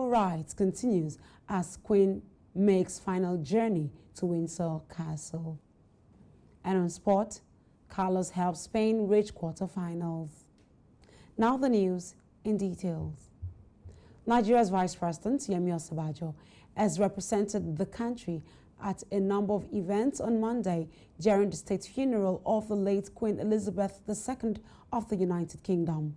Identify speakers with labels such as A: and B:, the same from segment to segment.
A: civil rights continues as Queen makes final journey to Windsor Castle. And on sport, Carlos helps Spain reach quarterfinals. Now the news in details. Nigeria's Vice President, Yemi Osinbajo, has represented the country at a number of events on Monday during the state funeral of the late Queen Elizabeth II of the United Kingdom.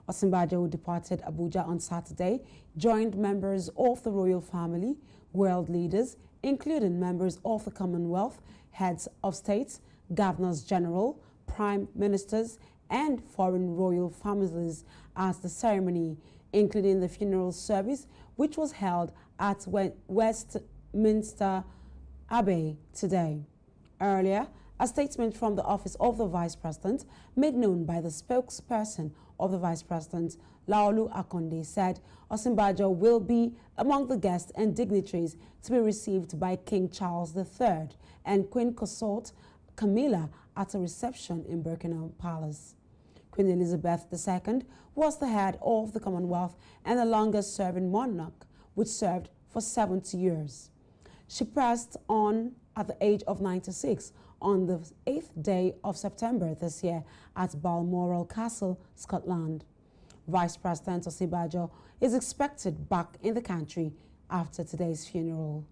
A: Osinbajo, who departed Abuja on Saturday, joined members of the royal family, world leaders, including members of the Commonwealth, heads of states, governors general, prime ministers, and foreign royal families at the ceremony, including the funeral service, which was held at Westminster Abbey today. Earlier, a statement from the office of the Vice President, made known by the spokesperson of the Vice President, Laolu Akonde, said Osinbajo will be among the guests and dignitaries to be received by King Charles III and Queen Consort Camilla at a reception in Buckingham Palace. Queen Elizabeth II was the head of the Commonwealth and the longest-serving monarch, which served for 70 years. She passed on at the age of 96 on the 8th day of September this year at Balmoral Castle, Scotland. Vice President Osinbajo is expected back in the country after today's funeral.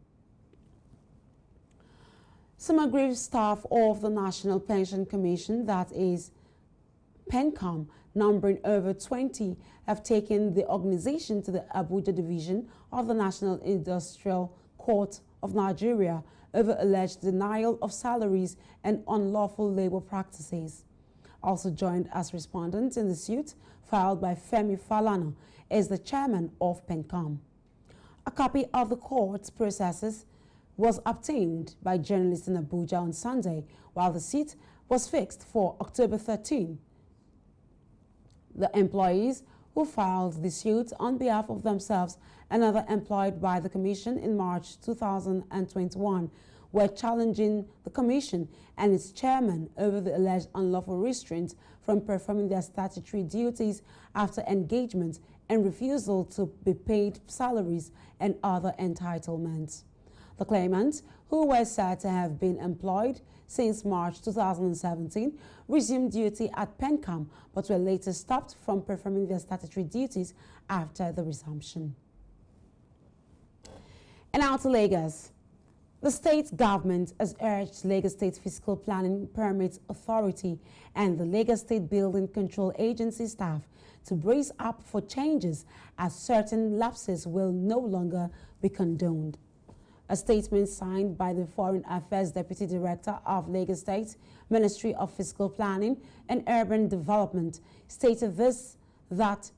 A: Some aggrieved staff of the National Pension Commission, that is PENCOM, numbering over 20, have taken the organization to the Abuja division of the National Industrial Court of Nigeria over alleged denial of salaries and unlawful labor practices. Also joined as respondent in the suit filed by Femi Falana is the chairman of PENCOM. A copy of the court's processes was obtained by journalists in Abuja on Sunday, while the seat was fixed for October 13. The employees who filed the suit on behalf of themselves and others employed by the Commission in March 2021 were challenging the Commission and its chairman over the alleged unlawful restraint from performing their statutory duties after engagement and refusal to be paid salaries and other entitlements. The claimants, who were said to have been employed since March 2017, resumed duty at PENCOM but were later stopped from performing their statutory duties after the resumption. And now to Lagos. The state government has urged Lagos State Fiscal Planning Permit Authority and the Lagos State Building Control Agency staff to brace up for changes as certain lapses will no longer be condoned. A statement signed by the Foreign Affairs Deputy Director of Lagos State Ministry of Fiscal Planning and Urban Development stated that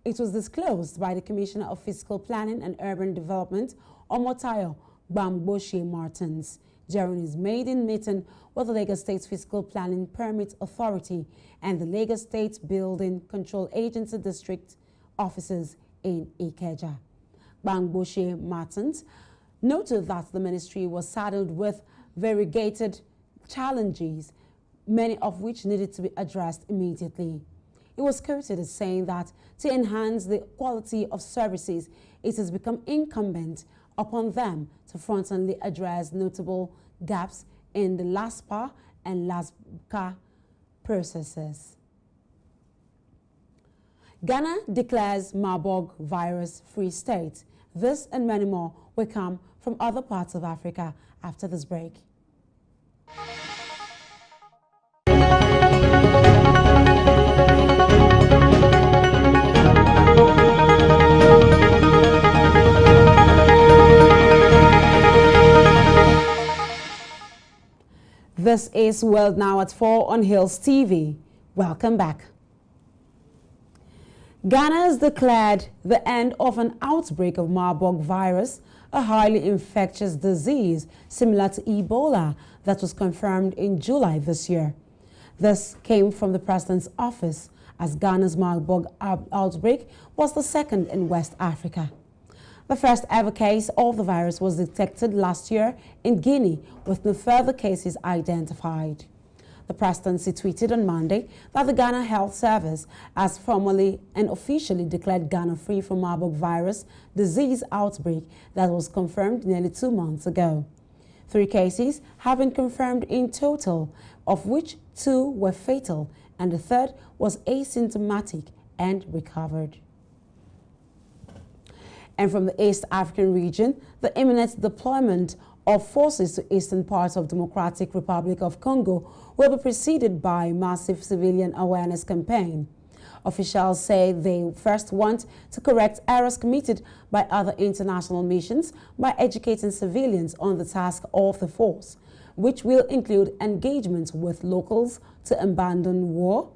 A: it was disclosed by the Commissioner of Fiscal Planning and Urban Development, Omotayo Bamboshe Martins, during his maiden meeting with the Lagos State Fiscal Planning Permit Authority and the Lagos State Building Control Agency District offices in Ikeja. Bamboshe Martins noted that the ministry was saddled with variegated challenges, many of which needed to be addressed immediately. It was quoted as saying that to enhance the quality of services, it has become incumbent upon them to frontally address notable gaps in the LASPA and LASCA processes. Ghana declares Marburg virus-free state. This and many more will come from other parts of Africa after this break. This is World Now at 4 on Hills TV. Welcome back. Ghana has declared the end of an outbreak of Marburg virus, a highly infectious disease similar to Ebola that was confirmed in July this year. This came from the President's office, as Ghana's Marburg outbreak was the second in West Africa. The first ever case of the virus was detected last year in Guinea, with no further cases identified. The presidency tweeted on Monday that the Ghana Health Service has formally and officially declared Ghana free from Marburg virus disease outbreak that was confirmed nearly 2 months ago. 3 cases have been confirmed in total, of which 2 were fatal and the 3rd was asymptomatic and recovered. And from the East African region, the imminent deployment of forces to eastern parts of Democratic Republic of Congo will be preceded by massive civilian awareness campaign. Officials say they first want to correct errors committed by other international missions by educating civilians on the task of the force, which will include engagement with locals to abandon war.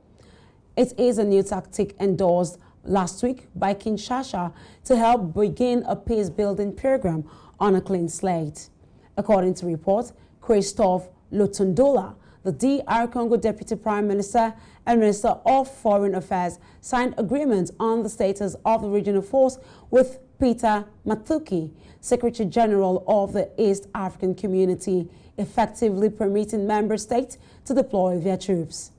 A: It is a new tactic endorsed last week by Kinshasa to help begin a peace-building program on a clean slate. According to reports, Christophe Lutondola, the DR Congo Deputy Prime Minister and Minister of Foreign Affairs, signed agreements on the status of the regional force with Peter Mathuki, Secretary General of the East African Community, effectively permitting member states to deploy their troops.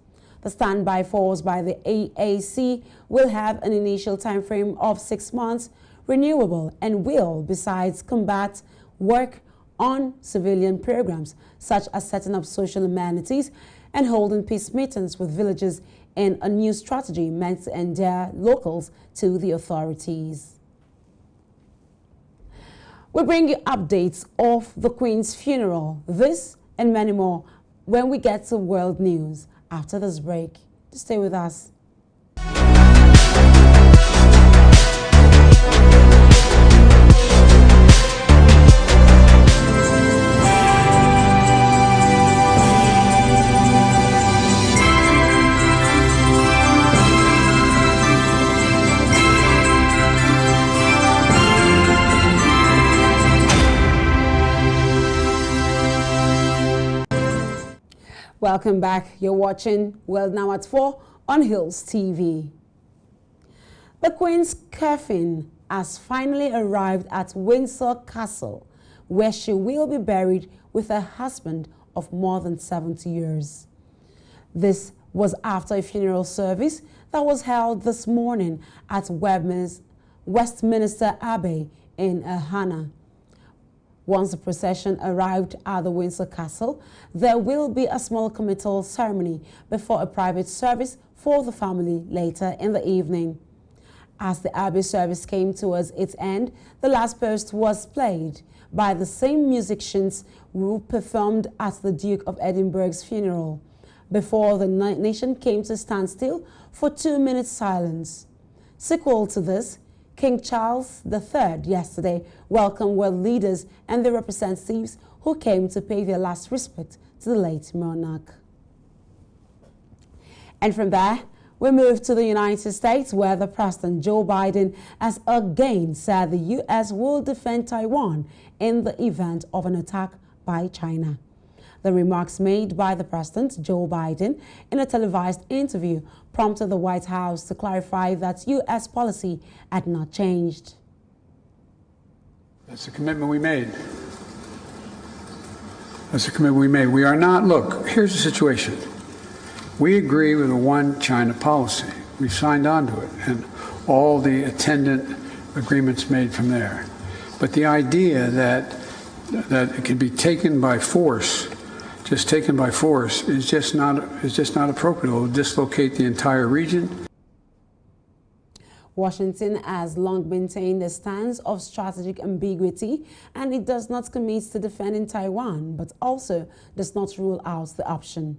A: The standby force by the EAC will have an initial time frame of 6 months, renewable, and will, besides combat, work on civilian programs such as setting up social amenities and holding peace meetings with villages in a new strategy meant to endear locals to the authorities. We bring you updates of the Queen's funeral, this and many more when we get to world news after this break. Just stay with us. Welcome back. You're watching World Now at 4 on Hills TV. The Queen's coffin has finally arrived at Windsor Castle, where she will be buried with her husband of more than 70 years. This was after a funeral service that was held this morning at Westminster Abbey in Hannah. Once the procession arrived at the Windsor Castle, there will be a small committal ceremony before a private service for the family later in the evening. As the Abbey service came towards its end, the last post was played by the same musicians who performed at the Duke of Edinburgh's funeral, before the nation came to stand still for 2 minutes silence. Sequel to this, King Charles III yesterday welcomed world leaders and their representatives who came to pay their last respect to the late monarch. And from there, we move to the United States, where the President Joe Biden has again said the U.S. will defend Taiwan in the event of an attack by China. The remarks made by the President Joe Biden in a televised interview prompted the White House to clarify that U.S. policy had not changed.
B: That's the commitment we made. That's the commitment we made. We are not, look, here's the situation. We agree with a one China policy. We signed on to it and all the attendant agreements made from there. But the idea that it can be taken by force, just taken by force, is just not appropriate. It will dislocate the entire region.
A: Washington has long maintained a stance of strategic ambiguity, and it does not commit to defending Taiwan, but also does not rule out the option.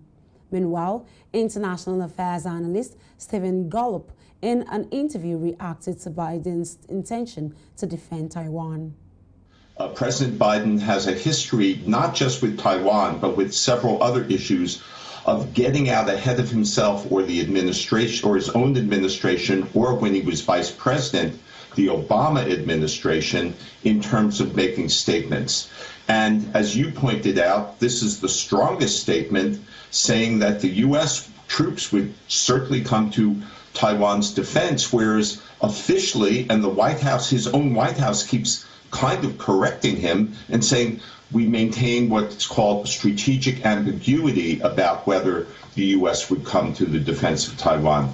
A: Meanwhile, international affairs analyst Stephen Golub, in an interview, reacted to Biden's intention to defend Taiwan.
C: President Biden has a history, not just with Taiwan, but with several other issues, of getting out ahead of himself or the administration or his own administration, or when he was vice president, the Obama administration, in terms of making statements. And as you pointed out, this is the strongest statement, saying that the U.S. troops would certainly come to Taiwan's defense, whereas officially, and the White House, his own White House, keeps kind of correcting him and saying we maintain what's called strategic ambiguity about whether the U.S. would come to the defense of Taiwan.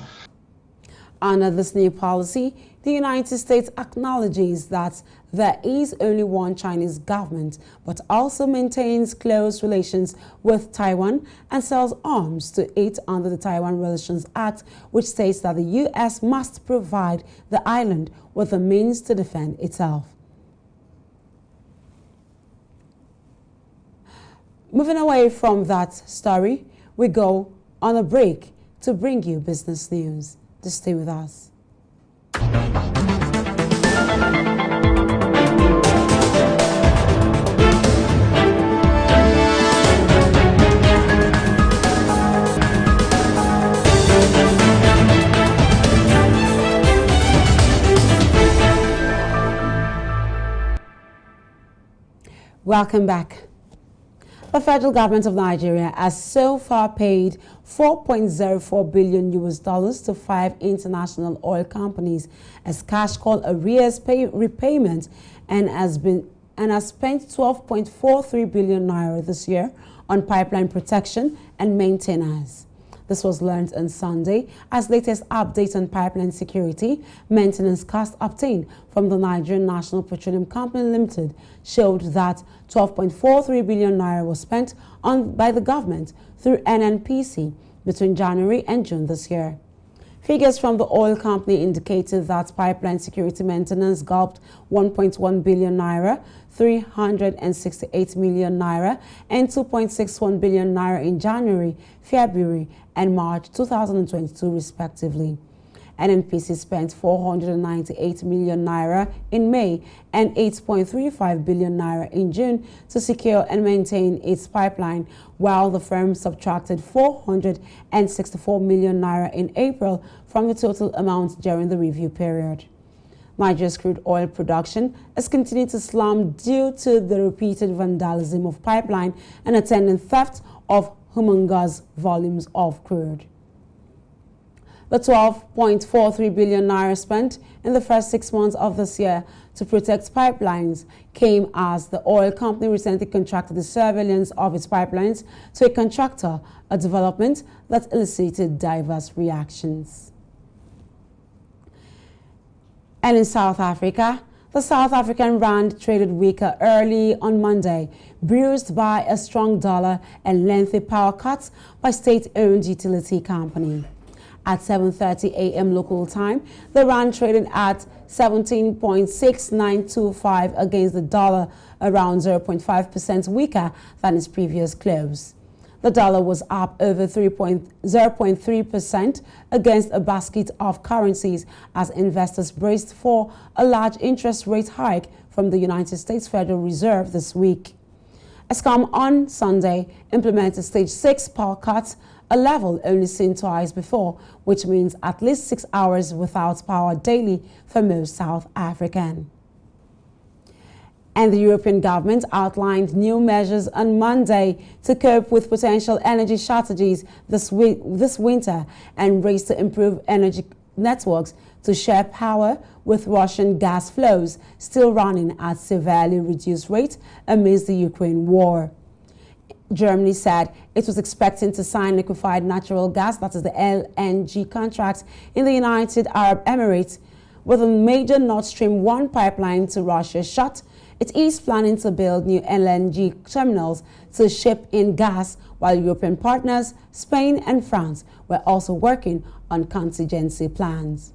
A: Under this new policy, the United States acknowledges that there is only one Chinese government, but also maintains close relations with Taiwan and sells arms to it under the Taiwan Relations Act, which states that the U.S. must provide the island with the means to defend itself. Moving away from that story, we go on a break to bring you business news. Just stay with us. Welcome back. The federal government of Nigeria has so far paid $4.04 billion to 5 international oil companies as cash call arrears repayment and has spent 12.43 billion naira this year on pipeline protection and maintenance. This was learned on Sunday as latest updates on pipeline security maintenance costs obtained from the Nigerian National Petroleum Company Limited showed that 12.43 billion naira was spent by the government through NNPC between January and June this year. Figures from the oil company indicated that pipeline security maintenance gulped 1.1 billion naira, 368 million naira, and 2.61 billion naira in January, February, and March 2022, respectively. NNPC spent 498 million naira in May and 8.35 billion naira in June to secure and maintain its pipeline, while the firm subtracted 464 million naira in April from the total amount during the review period. Nigeria's crude oil production has continued to slump due to the repeated vandalism of pipeline and attendant theft of humongous volumes of crude. The 12.43 billion naira spent in the first 6 months of this year to protect pipelines came as the oil company recently contracted the surveillance of its pipelines to a contractor, a development that elicited diverse reactions. And in South Africa, the South African rand traded weaker early on Monday, bruised by a strong dollar and lengthy power cuts by state-owned utility company. At 7:30 a.m. local time, the rand traded at 17.6925 against the dollar, around 0.5% weaker than its previous close. The dollar was up over 0.3% against a basket of currencies as investors braced for a large interest rate hike from the United States Federal Reserve this week. Eskom on Sunday implemented Stage 6 power cuts, a level only seen twice before, which means at least 6 hours without power daily for most South Africans. And the European government outlined new measures on Monday to cope with potential energy shortages this winter and race to improve energy networks to share power with Russian gas flows still running at severely reduced rate amidst the Ukraine war. Germany said it was expecting to sign liquefied natural gas, that is the LNG contract, in the United Arab Emirates. With a major Nord Stream 1 pipeline to Russia shut, it is planning to build new LNG terminals to ship in gas, while European partners, Spain and France, were also working on contingency plans.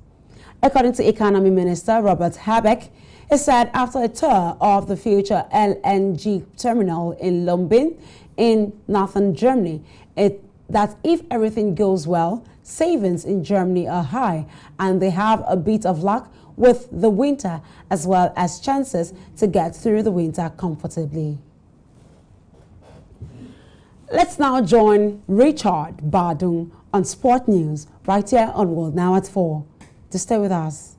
A: According to Economy Minister Robert Habeck, he said after a tour of the future LNG terminal in Lumbin in northern Germany, that if everything goes well, savings in Germany are high and they have a bit of luck with the winter as well as chances to get through the winter comfortably. Let's now join Richard Badung on Sport News right here on World Now at 4. To stay with us.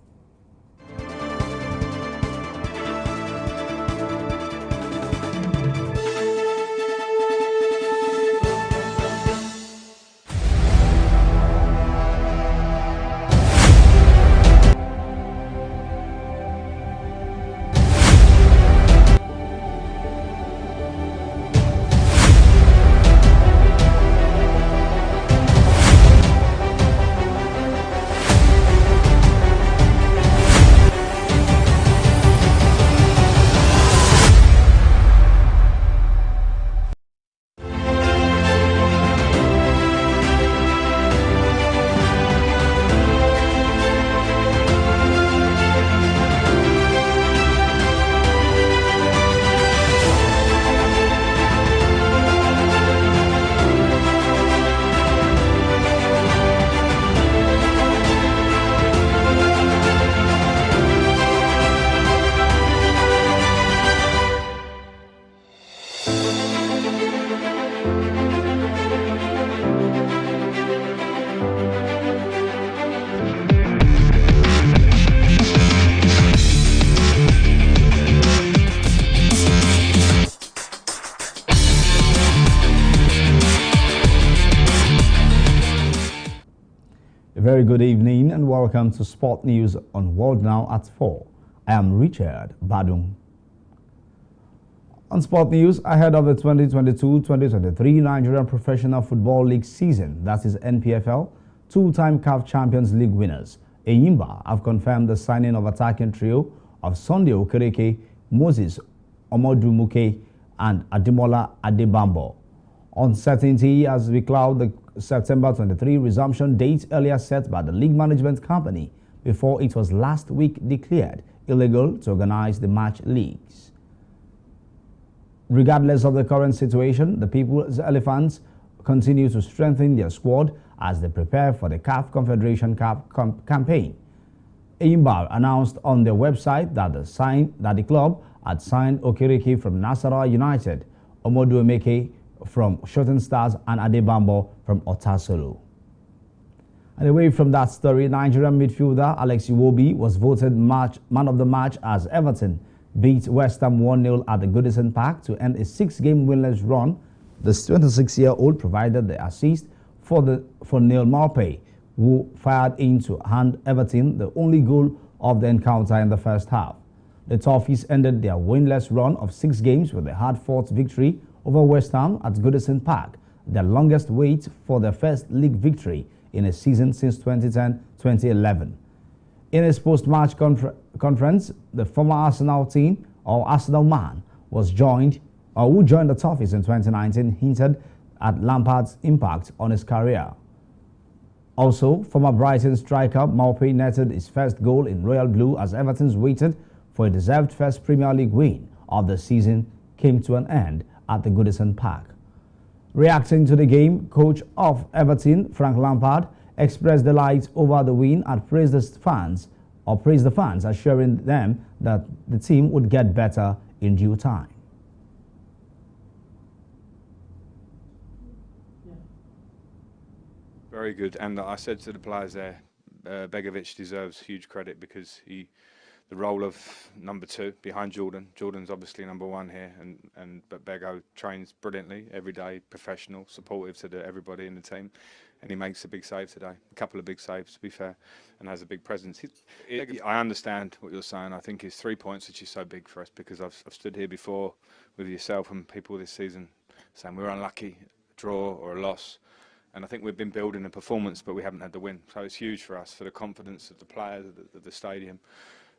D: Very good evening and welcome to Sport News on World Now at 4. I am Richard Badung. On Sport News, ahead of the 2022-2023 Nigerian Professional Football League season, that is NPFL, two-time CAF Champions League winners, Enyimba have confirmed the signing of attacking trio of Sunday Okereke, Moses Omodumuke and Ademola Adebambo. Uncertainty as we cloud the September 23 resumption date earlier set by the league management company before it was last week declared illegal to organize the match leagues. Regardless of the current situation, the People's Elephants continue to strengthen their squad as they prepare for the CAF Confederation Cup campaign. Enyimba announced on their website that the club had signed Okereke from Nasarawa United, Omoduemeke from Shooting Stars and Adebambo from Otasolo. And away from that story, Nigerian midfielder Alex Iwobi was voted man of the match as Everton beat West Ham 1-0 at the Goodison Park to end a 6-game winless run. The 26-year-old provided the assist for Neil Maupay, who fired in to hand Everton the only goal of the encounter in the first half. The Toffees ended their winless run of 6 games with a hard-fought victory over West Ham at Goodison Park, their longest wait for their first league victory in a season since 2010-2011. In his post-match conference, the former Arsenal team, or Arsenal man, who joined the Toffees in 2019, hinted at Lampard's impact on his career. Also, former Brighton striker Maupay netted his first goal in Royal Blue as Everton's waited for a deserved first Premier League win of the season came to an end at the Goodison Park. Reacting to the game, coach of Everton, Frank Lampard, expressed delight over the win and praised the fans, assuring them that the team would get better in due time.
E: Very good, and I said to the players there, Begovic deserves huge credit because the role of number 2 behind Jordan. Jordan's obviously number 1 here, but Bego trains brilliantly every day, professional, supportive to everybody in the team, and he makes a big save today. A couple of big saves, to be fair, and has a big presence. I understand what you're saying. I think it's 3 points which is so big for us because I've stood here before with yourself and people this season saying we're unlucky, a draw or a loss. And I think we've been building a performance, but we haven't had the win. So it's huge for us, for the confidence of the players, of the stadium.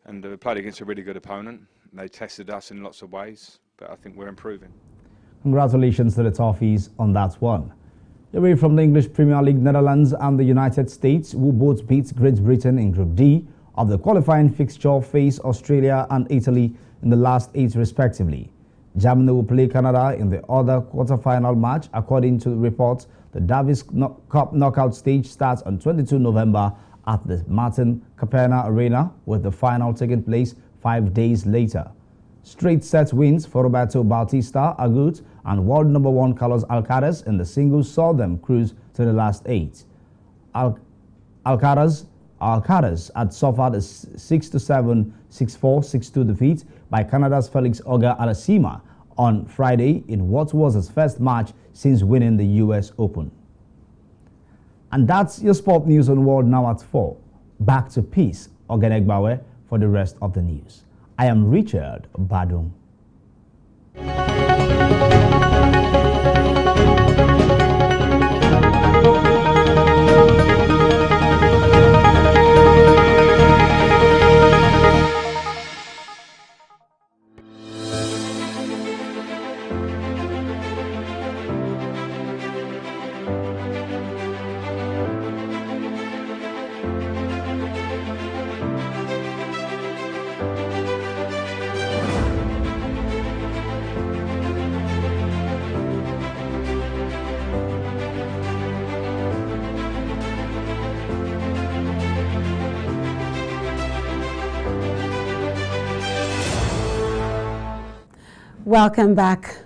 E: And we played against a really good opponent. They tested us in lots of ways, but I think we're improving.
D: Congratulations to the Toffees on that one. Away from the English Premier League, Netherlands and the United States, who both beat Great Britain in Group D of the qualifying fixture, face Australia and Italy in the last 8 respectively. Germany will play Canada in the other quarter-final match. According to the reports, the Davis Cup knockout stage starts on 22 November at the Martin Caperna Arena, with the final taking place 5 days later. Straight set wins for Roberto Bautista Agut and world number 1 Carlos Alcaraz in the singles saw them cruise to the last 8. Alcaraz had suffered a 6-7, 6-4, 6-2 defeat by Canada's Felix Auger-Aliassime on Friday in what was his first match since winning the US Open. And that's your sport news on World Now at 4. Back to Peace Ogenegbawe for the rest of the news. I am Richard Badung.
A: Welcome back.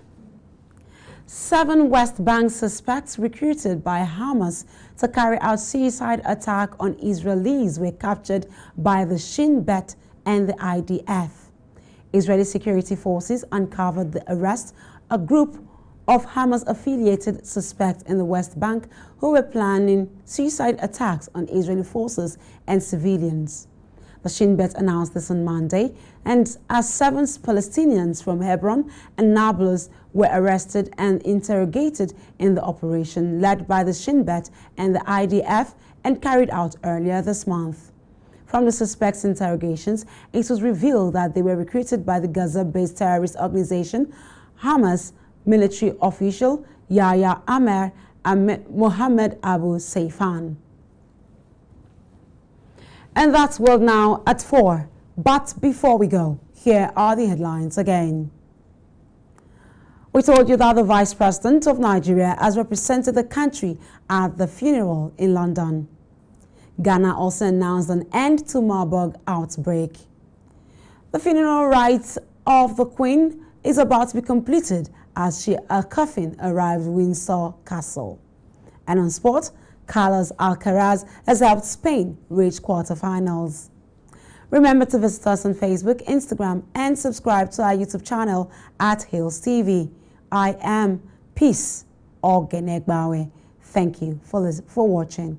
A: 7 West Bank suspects recruited by Hamas to carry out suicide attack on Israelis were captured by the Shin Bet and the IDF. Israeli security forces uncovered the arrest a group of Hamas-affiliated suspects in the West Bank who were planning suicide attacks on Israeli forces and civilians. The Shin Bet announced this on Monday, and as 7 Palestinians from Hebron and Nablus were arrested and interrogated in the operation led by the Shin Bet and the IDF and carried out earlier this month. From the suspects' interrogations, it was revealed that they were recruited by the Gaza-based terrorist organization Hamas military official Yahya Amer and Mohammed Abu Saifan. And that's World Now at 4. But before we go, here are the headlines again. We told you that the Vice President of Nigeria has represented the country at the funeral in London. Ghana also announced an end to Marburg outbreak. The funeral rites of the Queen is about to be completed as her coffin arrived at Windsor Castle. And on sport, Carlos Alcaraz has helped Spain reach quarterfinals. Remember to visit us on Facebook, Instagram, and subscribe to our YouTube channel at Hills TV. I am Peace Ogenegbawe. Thank you for watching.